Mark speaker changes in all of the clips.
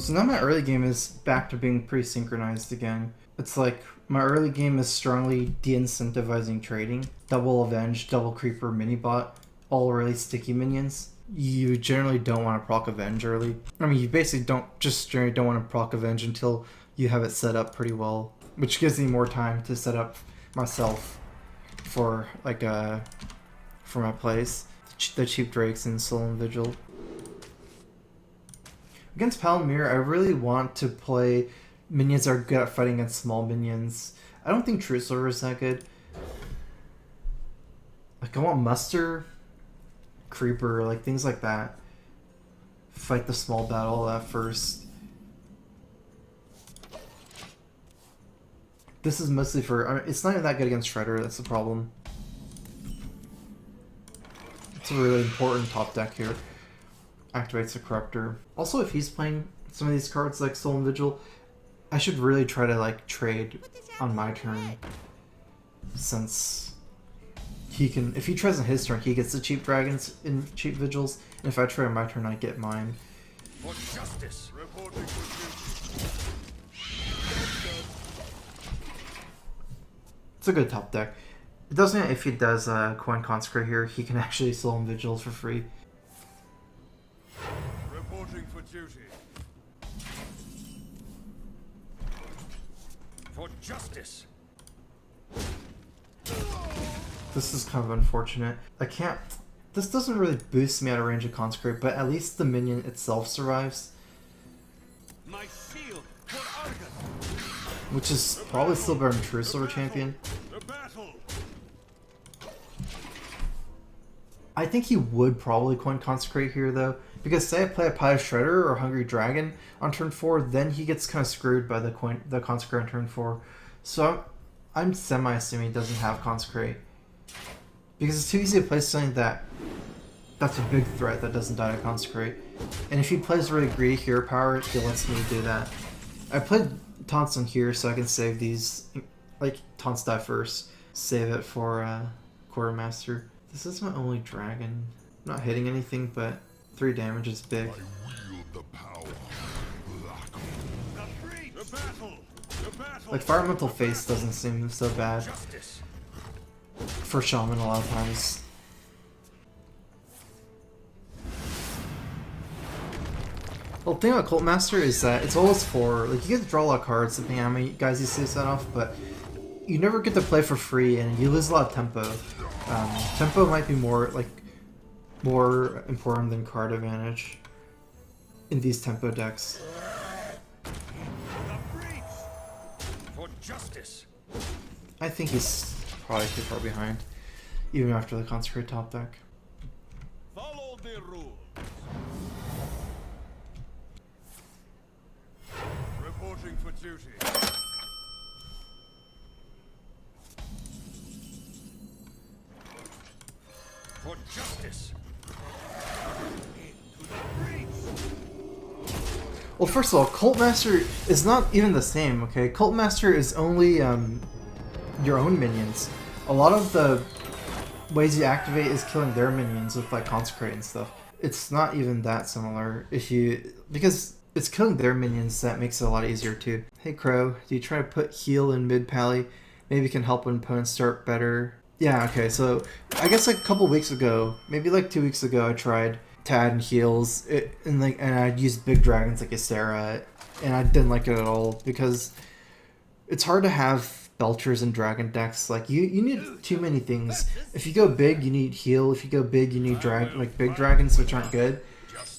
Speaker 1: So now my early game is back to being pretty synchronized again. It's like my early game is strongly de-incentivizing trading. Double Avenge, double Creeper, mini bot, all really sticky minions. You generally don't want to proc Avenge early. I mean, you basically generally don't want to proc Avenge until you have it set up pretty well, which gives me more time to set up myself for like for my plays. The cheap Drakes and Sullen Vigil. Against Palomir, I really want to play minions that are good at fighting against small minions. I don't think True Silver is that good. Like, I want Muster, Creeper, like things like that. Fight the small battle at first. This is mostly for... I mean, it's not even that good against Shredder, that's the problem. It's a really important top deck here. Activates the Corruptor. Also, if he's playing some of these cards like Soul and Vigil, I should really try to like trade on my turn, since he can. If he tries on his turn, he gets the cheap dragons and cheap vigils, and if I try on my turn, I get mine.
Speaker 2: For justice.
Speaker 1: It's a good top deck. It doesn't matter if he does Coin Consecrate here, he can actually Soul and Vigils for free.
Speaker 2: For duty. For justice.
Speaker 1: This is kind of unfortunate. I can't... This doesn't really boost me out of range of Consecrate, but at least the minion itself survives.
Speaker 2: My shield for Argus.
Speaker 1: Which is probably still better than True Silver Champion.
Speaker 2: The battle.
Speaker 1: I think he would probably Coin Consecrate here though, because say I play a Pious Shredder or Hungry Dragon on turn 4, then he gets kind of screwed by the Consecrate on turn 4. So I'm semi-assuming he doesn't have Consecrate, because it's too easy to play something that's a big threat that doesn't die to Consecrate. And if he plays really greedy hero power, he lets me do that. I played Taunts on here so I can save these, like Taunts die first, save it for Quartermaster. This is my only dragon. I'm not hitting anything, but 3 damage is big. Like, Firemental Face doesn't seem so bad for Shaman a lot of times. Well, the thing about Cult Master is that it's always like, you get to draw a lot of cards depending on how many guys you see set off, but you never get to play for free and you lose a lot of tempo. Tempo might be more important than card advantage in these tempo decks.
Speaker 2: For justice.
Speaker 1: I think he's probably too far behind, even after the Consecrate top deck.
Speaker 2: Follow the rules. Reporting for duty. For justice.
Speaker 1: Well, first of all, Cult Master is not even the same, okay? Cult Master is only your own minions. A lot of the ways you activate is killing their minions with like Consecrate and stuff. It's not even that similar because it's killing their minions that makes it a lot easier too. Hey Crow, do you try to put heal in mid pally? Maybe it can help when opponents start better. Yeah, okay, so I guess like a couple weeks ago, maybe like 2 weeks ago, I tried to add in heals, and I'd use big dragons like Ysera, and I didn't like it at all, because it's hard to have Belchers and dragon decks. Like, you need too many things. If you go big, you need heal. If you go big, you need big dragons, which aren't good,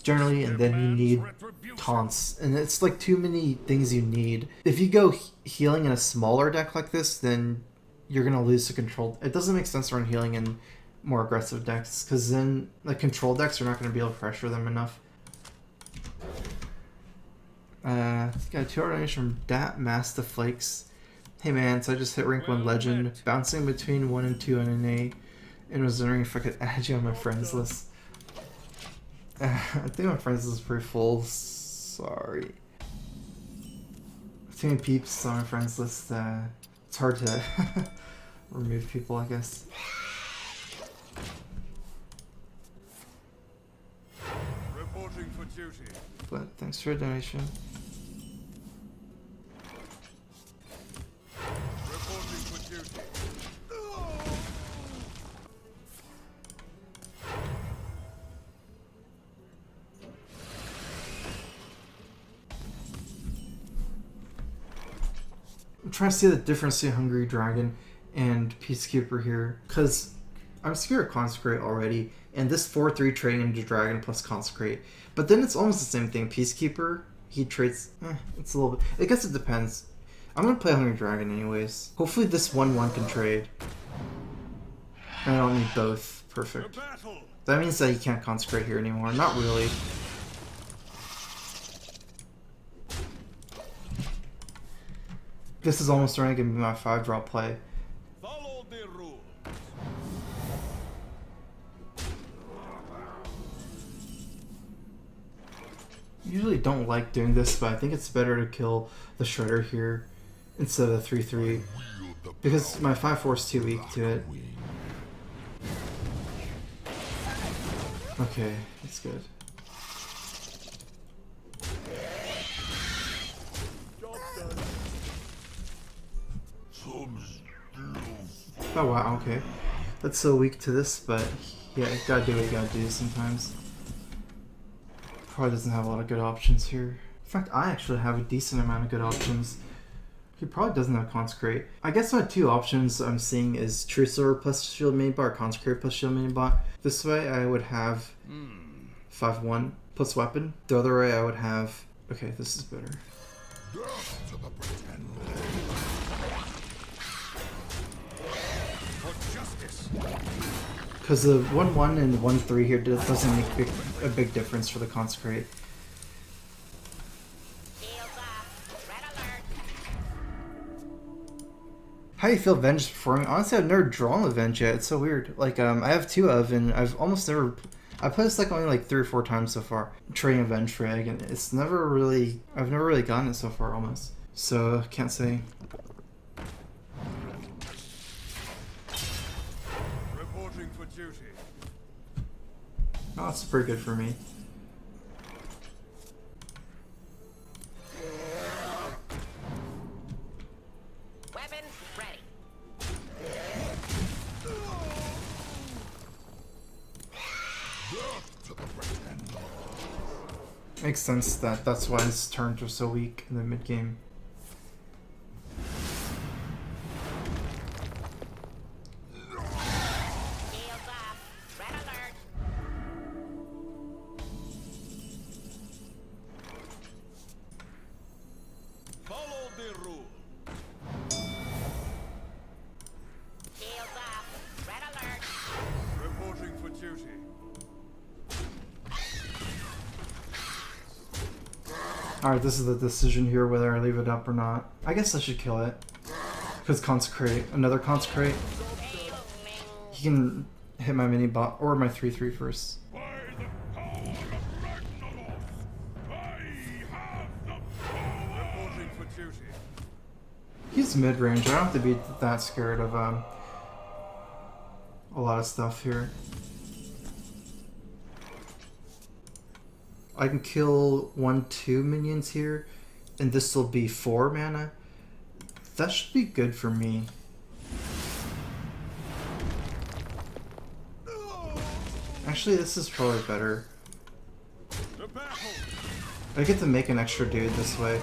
Speaker 1: generally, and then you need taunts, and it's like too many things you need. If you go healing in a smaller deck like this, then you're gonna lose the control. It doesn't make sense to run healing in more aggressive decks, because then the control decks are not going to be able to pressure them enough. Got a 2-hour donation from Dat Master Flakes. Hey man, so I just hit rank 1 legend, bouncing between 1 and 2 on an A, and was wondering if I could add you on my friends list. I think my friends list is pretty full. Sorry. Too many peeps on my friends list. It's hard to remove people, I guess.
Speaker 2: Reporting for duty.
Speaker 1: But thanks for a donation. I'm trying to see the difference between Hungry Dragon and Peacekeeper here, because I'm scared of Consecrate already, and this 4/3 trading into Dragon plus Consecrate. But then it's almost the same thing. Peacekeeper, he trades... it's a little bit... I guess it depends. I'm going to play Hungry Dragon anyways. Hopefully this 1/1 can trade. I don't need both. Perfect. That means that you can't Consecrate here anymore. Not really. This is almost starting to be my 5-drop play.
Speaker 2: Follow the rules.
Speaker 1: Usually don't like doing this, but I think it's better to kill the Shredder here instead of the 3/3 because my 5/4 is too weak to it. Okay, that's good. Oh wow, okay. That's so weak to this, but yeah, you gotta do what you gotta do sometimes. Probably doesn't have a lot of good options here. In fact, I actually have a decent amount of good options. He probably doesn't have Consecrate. I guess my two options I'm seeing is True Sword plus Shield Mini Bot or Consecrate plus Shield Mini Bot. This way I would have 5/1 plus Weapon. The other way I would have... Okay, this is better. Because the 1/1 and the 1/3 here doesn't make a big difference for the Consecrate. How do you feel Avenge performing? Honestly, I've never drawn Avenge yet. It's so weird. Like, I have 2 of, and I've almost never... I played this like only like 3 or 4 times so far. Trading Avenge for Egg, and it's never really... I've never really gotten it so far, almost. So, can't say.
Speaker 2: Reporting for duty.
Speaker 1: Oh, that's pretty good for me.
Speaker 3: Weapons ready.
Speaker 1: Makes sense that that's why his turns are so weak in the mid game.
Speaker 2: Follow the rules.
Speaker 3: Shields up. Red alert.
Speaker 2: Reporting for duty.
Speaker 1: Alright, this is the decision here whether I leave it up or not. I guess I should kill it. Because Consecrate. Another Consecrate. He can hit my mini bot or my 3/3 first.
Speaker 2: By the power of Ragnarok, I have the power. Reporting for duty.
Speaker 1: He's mid-range. I don't have to be that scared of a lot of stuff here. I can kill 1/2 minions here, and this will be 4 mana. That should be good for me. Actually, this is probably better.
Speaker 2: The battle.
Speaker 1: I get to make an extra dude this way.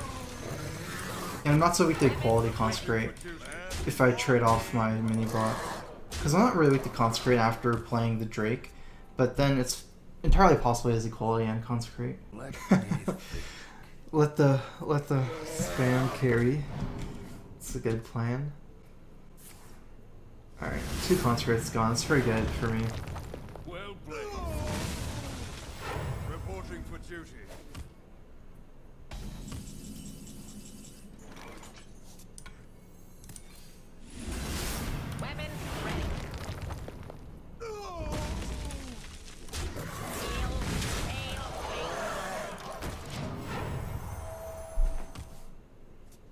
Speaker 1: And I'm not so weak to Equality Consecrate if I trade off my mini bot. Because I'm not really weak to Consecrate after playing the Drake, but then it's entirely possible as Equality and Consecrate. let the spam carry. It's a good plan. Alright, 2 Consecrates gone. It's pretty good for me.
Speaker 2: Well played. Reporting for duty.
Speaker 3: Weapons ready.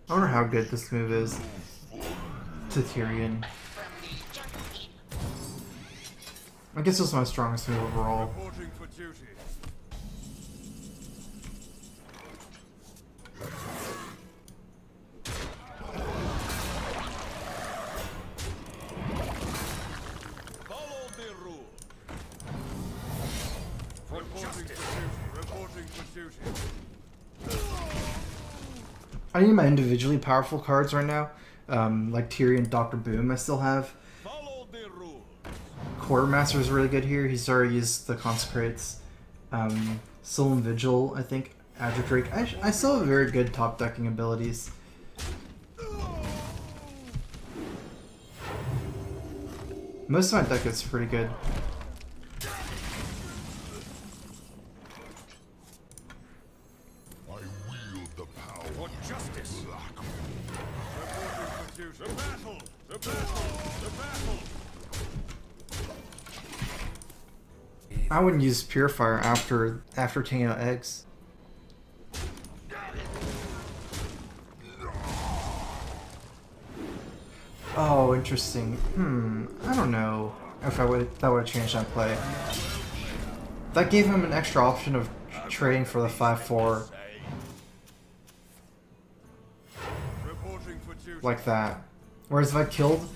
Speaker 1: I wonder how good this move is to Tyrion. I guess it's my strongest move overall.
Speaker 2: Reporting for duty. Follow the rule. Reporting for duty. Reporting for duty.
Speaker 1: I need my individually powerful cards right now. Like Tyrion, Dr. Boom I still have.
Speaker 2: Follow the rules.
Speaker 1: Quartermaster is really good here. He's already used the Consecrates. Soul and Vigil, I think. Azure Drake. I still have very good top decking abilities. Most of my deck is pretty good.
Speaker 2: I wield the power for justice. The battle! The battle! The battle!
Speaker 1: I wouldn't use Purifier after taking out eggs. Oh, interesting. I don't know if that would have changed that play. That gave him an extra option of trading for the 5/4
Speaker 2: Reporting for duty.
Speaker 1: like that. Whereas if I killed,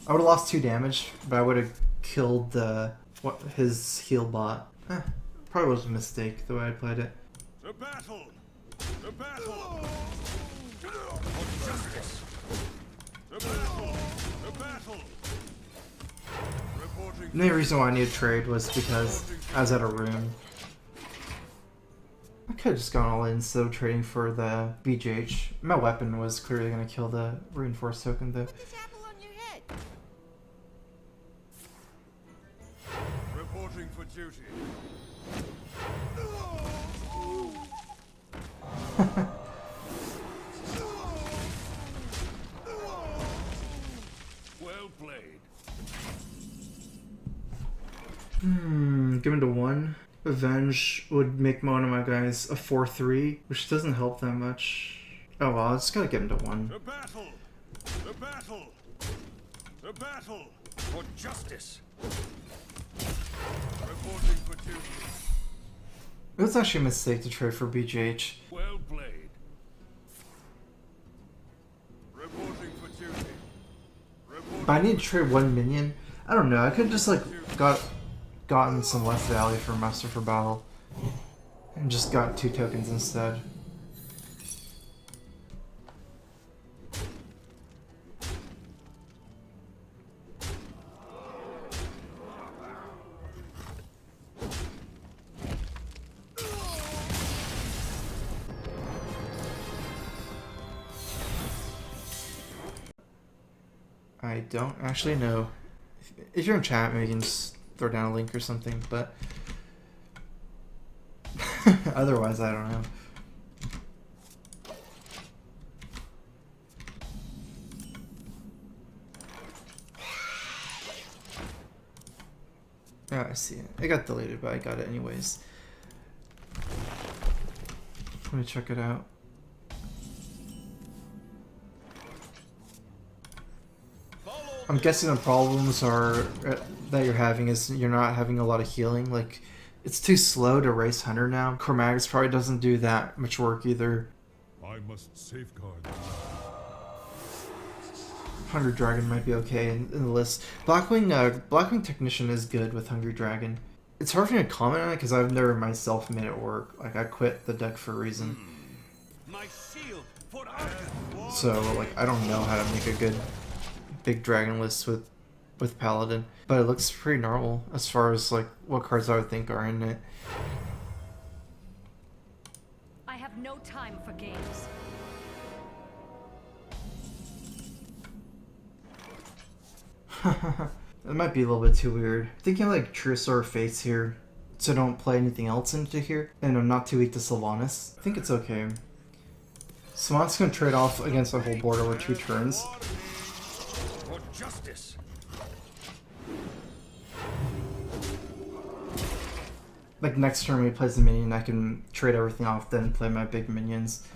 Speaker 1: I would have lost 2 damage, but I would have killed his heal bot. Probably was a mistake the way I played it.
Speaker 2: The battle! The battle! For justice! The battle! The battle! Reporting
Speaker 1: The main reason why I needed to trade was because I was out of room. I could have just gone all in instead of trading for the BGH. My weapon was clearly going to kill the reinforced token though.
Speaker 3: This apple on your head.
Speaker 2: reporting for duty. Well played.
Speaker 1: Give him to 1. Avenge would make one of my guys a 4/3, which doesn't help that much. Oh well, I just gotta get him to 1.
Speaker 2: The battle! The battle! The battle! For justice! Reporting for duty.
Speaker 1: It was actually a mistake to trade for BGH.
Speaker 2: Well played. Reporting for duty.
Speaker 1: But I need to trade 1 minion. I don't know, I could just like gotten some less value for Master for Battle. And just got 2 tokens instead. I don't actually know. If you're in chat, maybe you can just throw down a link or something, but otherwise, I don't know. Oh, I see it. It got deleted, but I got it anyways. Let me check it out. I'm guessing the problems are that you're having is you're not having a lot of healing. Like, it's too slow to race Hunter now. Chromatics probably doesn't do that much work either.
Speaker 2: I must safeguard.
Speaker 1: Hungry Dragon might be okay in the list. Blackwing Technician is good with Hungry Dragon. It's hard for me to comment on it because I've never myself made it work. Like, I quit the deck for a reason.
Speaker 2: My shield for Arden.
Speaker 1: So, like, I don't know how to make a good big dragon list with Paladin. But it looks pretty normal as far as, like, what cards I would think are in it.
Speaker 4: I have no time for games.
Speaker 1: It might be a little bit too weird. Thinking like Truce or Fates here, so don't play anything else into here, and I'm not too weak to Sylvanas. I think it's okay. Sylvanas gonna trade off against the whole board over 2 turns.
Speaker 2: For justice.
Speaker 1: Like next turn when he plays a minion, I can trade everything off, then play my big minions.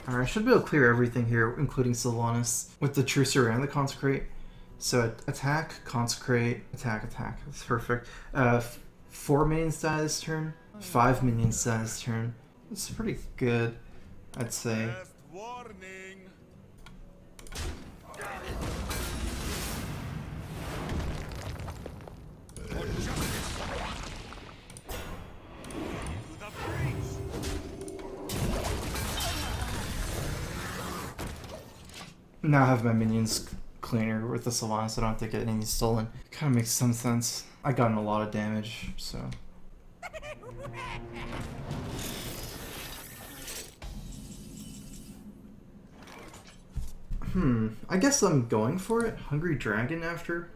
Speaker 1: Alright, I should be able to clear everything here, including Sylvanas, with the Trucer and the Consecrate. So attack, Consecrate, attack, attack. That's perfect. 4 minions die this turn, 5 minions die this turn. It's pretty good, I'd say.
Speaker 2: Last warning.
Speaker 1: Now I have my minions cleaner with the Sylvanas, so I don't have to get any stolen. Kind of makes some sense. I got in a lot of damage, so. I guess I'm going for it. Hungry Dragon after.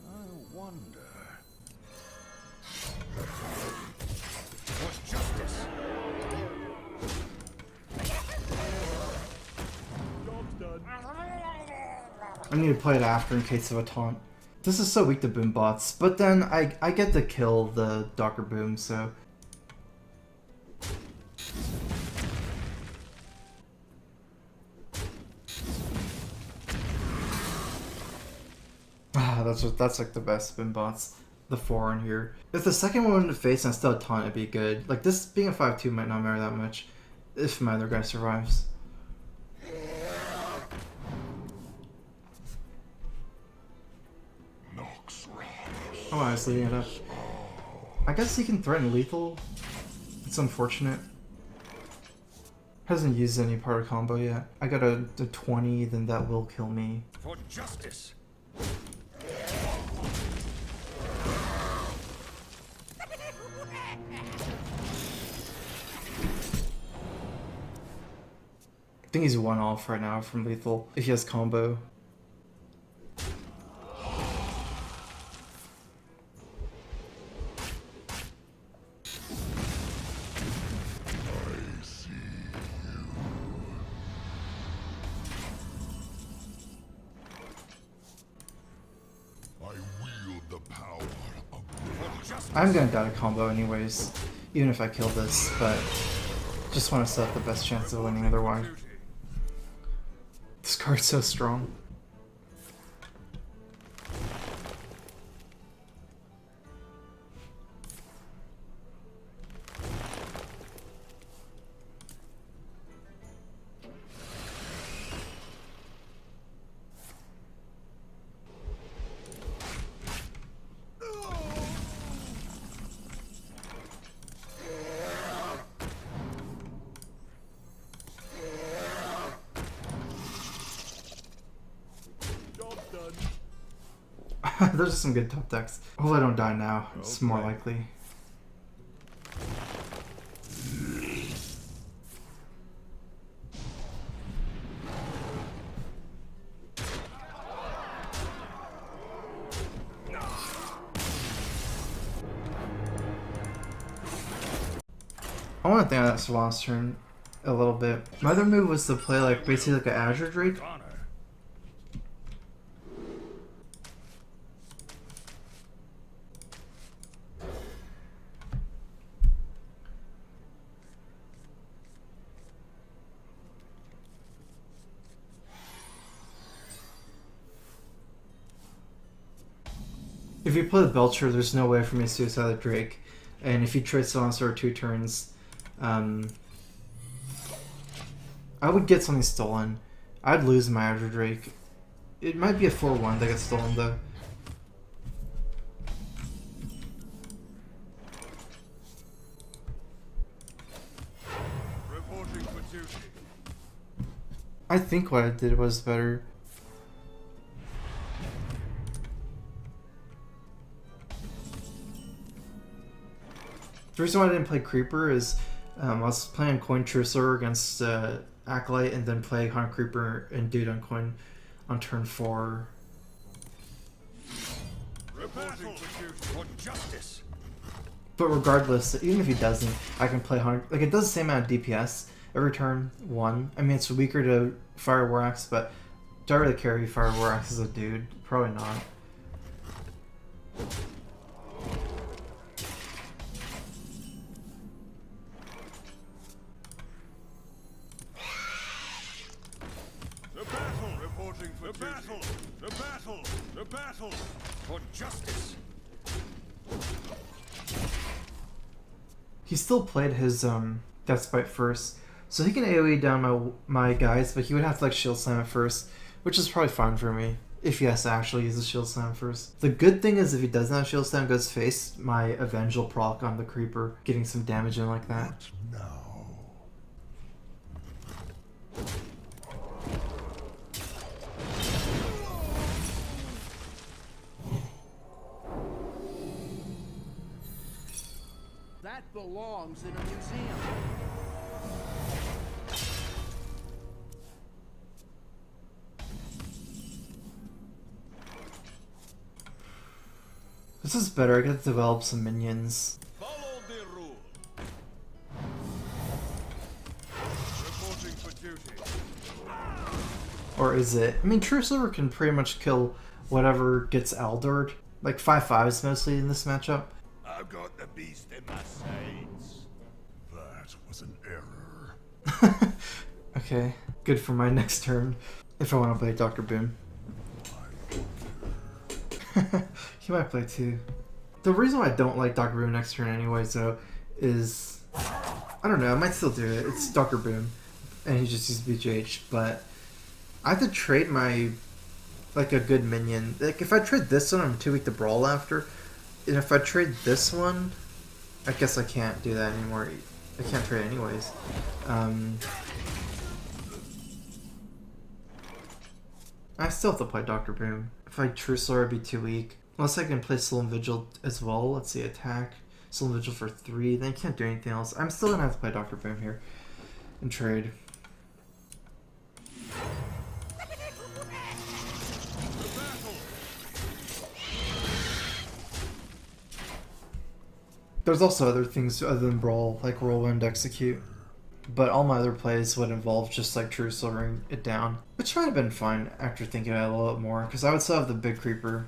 Speaker 2: I wonder. What's justice? Job's done.
Speaker 1: I need to play it after in case of a taunt. This is so weak to boom bots, but then I get to kill the Docker Boom, so. That's like the best boom bots. The 4 in here. If the second one to face and I still had taunt, it'd be good. Like this being a 5-2 might not matter that much if my other guy survives. Oh, I was leading it up. I guess he can threaten lethal. It's unfortunate. Hasn't used any part of combo yet. I got a 20, then that will kill me.
Speaker 2: For justice.
Speaker 1: I think he's 1 off right now from lethal if he has combo. I'm gonna die to combo anyways, even if I kill this, but just want to set up the best chance of winning otherwise. This card's so strong. Those are some good top decks. Hopefully I don't die now. It's more likely. I want to think of that Sylvanas turn a little bit. My other move was to play like basically like an Azure Drake. If you play the Belcher, there's no way for me to suicide the Drake. And if you trade Sylvanas over 2 turns, I would get something stolen. I'd lose my Azure Drake. It might be a 4-1 that gets stolen though.
Speaker 2: Reporting for duty.
Speaker 1: I think what I did was better. The reason why I didn't play Creeper is I was playing Coin Trucer against Acolyte and then play Hunt Creeper and Dude on Coin on turn 4.
Speaker 2: Reporting for justice.
Speaker 1: But regardless, even if he doesn't, I can play Hunt. Like it does the same amount of DPS every turn 1. I mean, it's weaker to Fire War Axe, but do I really carry Fire War Axe as a dude? Probably not.
Speaker 2: The battle for justice.
Speaker 1: He still played his Deathspite first, so he can AoE down my guys, but he would have to like Shield Slam it first, which is probably fine for me if he has to actually use the Shield Slam first. The good thing is if he doesn't have Shield Slam goes face, my Avenge will proc on the Creeper, getting some damage in like that.
Speaker 2: What now?
Speaker 5: belongs in a museum.
Speaker 1: This is better. I get to develop some minions.
Speaker 2: Follow the rule. Reporting for duty.
Speaker 1: Or is it? I mean, True Silver can pretty much kill whatever gets Aldored. Like 5/5s mostly in this matchup.
Speaker 2: I've got the beast in my sights. That was an error.
Speaker 1: Okay, good for my next turn. If I want to play Dr. Boom. He might play too. The reason why I don't like Dr. Boom next turn anyways though is, I don't know, I might still do it. It's Dr. Boom and he just uses BGH, but I have to trade my, like, a good minion. Like, if I trade this one, I'm too weak to brawl after. And if I trade this one, I guess I can't do that anymore. I can't trade anyways. I still have to play Dr. Boom. If I True Silver, I'd be too weak. Unless I can play Sullen Vigil as well. Let's see, attack. Sullen Vigil for 3. Then I can't do anything else. I'm still gonna have to play Dr. Boom here and trade. There's also other things other than Brawl, like Whirlwind Execute. But all my other plays would involve just like True Silvering it down. Which might have been fun after thinking about it a little bit more, because I would still have the big creeper.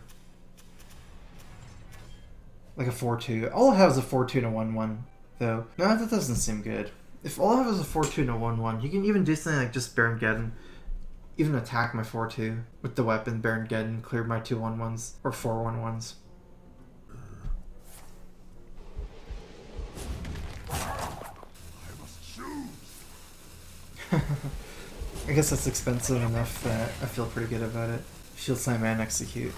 Speaker 1: Like a 4-2. All I have is a 4-2 and a 1-1, though. No, that doesn't seem good. If all I have is a 4-2 and a 1-1, you can even do something like just Baron Geddon. Even attack my 4-2 with the weapon Baron Geddon, clear my 2 1-1s, or 4 1-1s. I guess that's expensive enough that I feel pretty good about it. Shield Slam and Execute.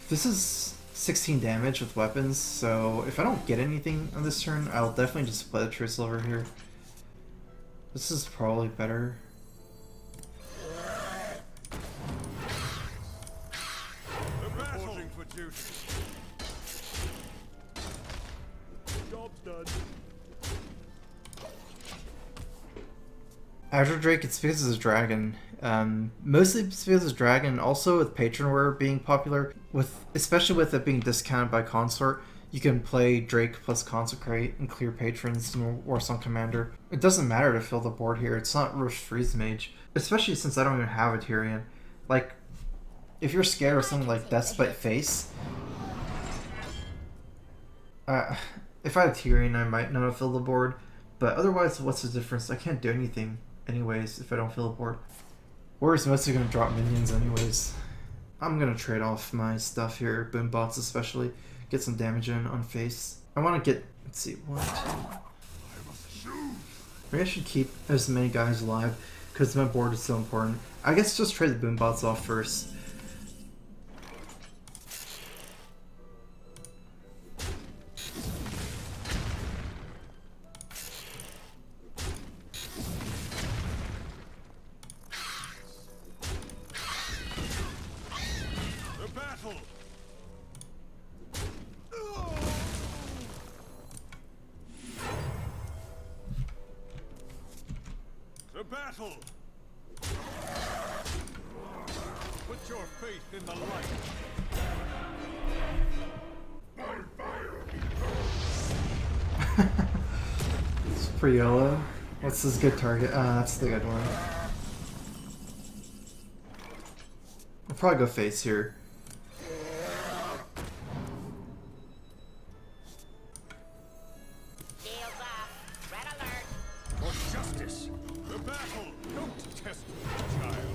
Speaker 1: This is 16 damage with weapons, so if I don't get anything on this turn, I'll definitely just play the True Silver here. This is probably better.
Speaker 2: Reporting for duty. Job's done.
Speaker 1: Azure Drake, it's because it's a dragon. Mostly it's because it's a dragon, also with Patron Wear being popular, especially with it being discounted by Consort, you can play Drake plus Consecrate and clear Patrons in Warsong Commander. It doesn't matter to fill the board here, it's not Rosh Freeze Mage, especially since I don't even have a Tyrion. Like, if you're scared of something like Deathspite Face, if I had Tyrion I might not have filled the board, but otherwise what's the difference? I can't do anything anyways if I don't fill the board. Warrior's mostly going to drop minions anyways. I'm going to trade off my stuff here, Boom Bots especially, get some damage in on face. I want to get, let's see, 1, 2. Maybe I should keep as many guys alive because my board is so important. I guess just trade the Boom Bots off first.
Speaker 2: The battle! Put your faith in the light.
Speaker 1: It's pretty yellow. What's this good target? That's the good one. I'll probably go face here.
Speaker 3: Shields off. Red alert.
Speaker 2: For justice! The battle! Don't test me, child.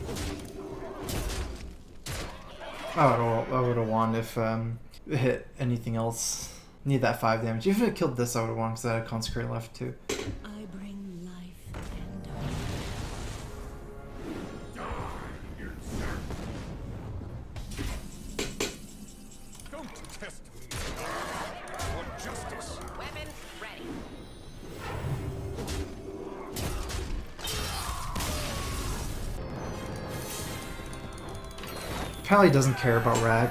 Speaker 1: I would have won if it hit anything else. Need that 5 damage. Even if it killed this, I would have won because I had Consecrate left too.
Speaker 4: I bring life and
Speaker 2: Don't test me, child. For justice!
Speaker 3: Weapons ready.
Speaker 1: Pally doesn't care about rag.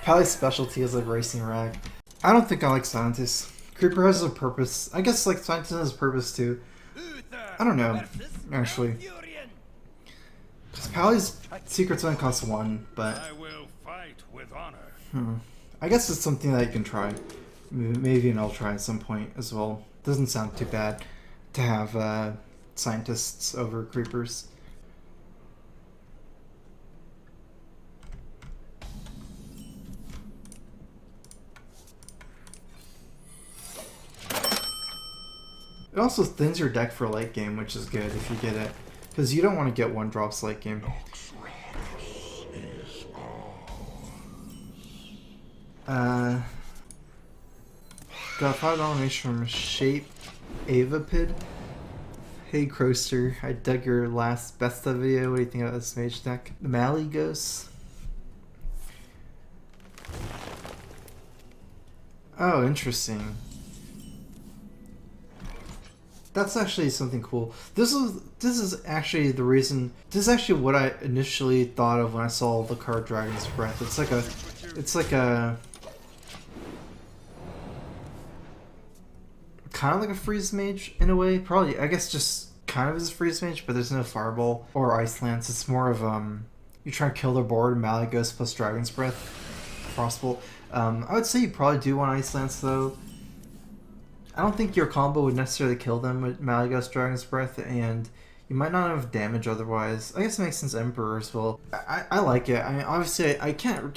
Speaker 1: Pally's specialty is like racing rag. I don't think I like Scientist. Creeper has a purpose. I guess like Scientist has a purpose too. I don't know, actually. Because Pally's secrets only cost 1, but
Speaker 2: I will fight with honor.
Speaker 1: I guess it's something that you can try. Maybe an I'll try at some point as well. Doesn't sound too bad to have Scientists over Creepers. It also thins your deck for late game, which is good if you get it. Because you don't want to get 1-drops late game. Got 5 donation from Shape Avapid. Hey Croaster, I dug your last Besta video. What do you think about this mage deck? The Mally Ghost. Oh, interesting. That's actually something cool. This is actually the reason. This is actually what I initially thought of when I saw the card Dragon's Breath. It's like a kind of like a freeze mage in a way. Probably, I guess, just kind of is a freeze mage, but there's no fireball or ice lance. It's more of you try to kill their board. Malygos plus Dragon's Breath, Frostbolt. I would say you probably do want ice lance though. I don't think your combo would necessarily kill them with Malygos Dragon's Breath, and you might not have damage otherwise. I guess it makes sense Emperor as well. I like it. I mean, obviously, I can't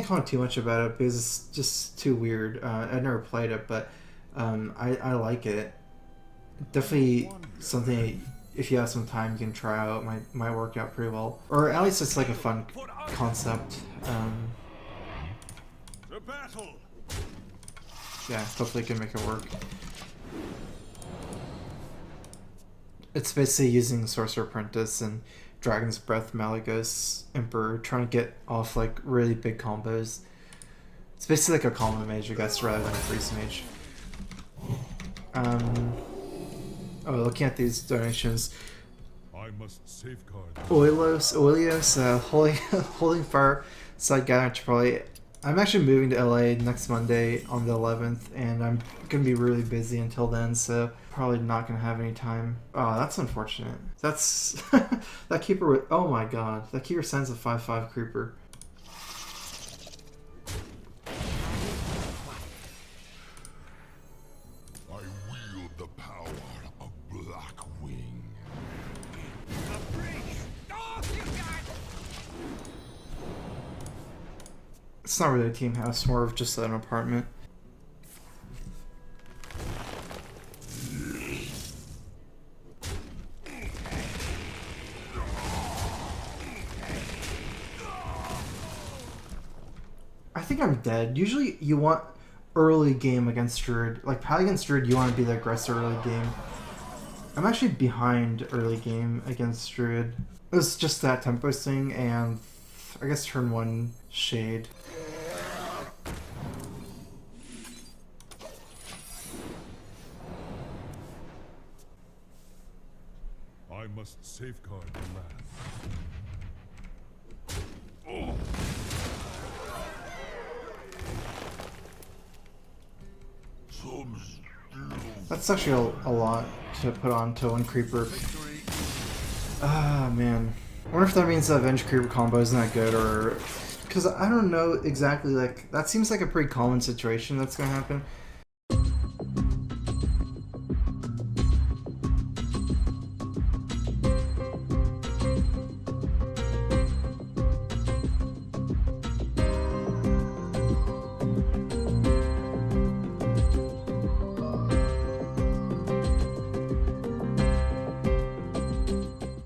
Speaker 1: comment too much about it because it's just too weird. I've never played it, but I like it. Definitely something, if you have some time, you can try out. Might work out pretty well. Or at least it's like a fun concept.
Speaker 2: The battle.
Speaker 1: Yeah, hopefully it can make it work. It's basically using Sorcerer Apprentice and Dragon's Breath, Malygos, Emperor, trying to get off like really big combos. It's basically like a combo mage, I guess, rather than a freeze mage. Oh, looking at these donations.
Speaker 2: I must safeguard.
Speaker 1: Oilios, holding fire, side gathering Chipotle. I'm actually moving to LA next Monday on the 11th, and I'm gonna be really busy until then, so probably not gonna have any time. Oh, that's unfortunate. That's that keeper with. Oh my god, that keeper sends a 5/5 creeper.
Speaker 2: I wield the power of Blackwing.
Speaker 1: It's not really a team house, more of just an apartment. I think I'm dead. Usually you want early game against Druid. Like Pally against Druid, you want to be the aggressor early game. I'm actually behind early game against Druid. It was just that tempo thing and I guess turn 1 Shade.
Speaker 2: I must safeguard the land.
Speaker 1: That's actually a lot to put on to one creeper. Ah, man. I wonder if that means the Avenge creeper combo isn't that good, or... Because I don't know exactly, like... That seems like a pretty common situation that's gonna happen.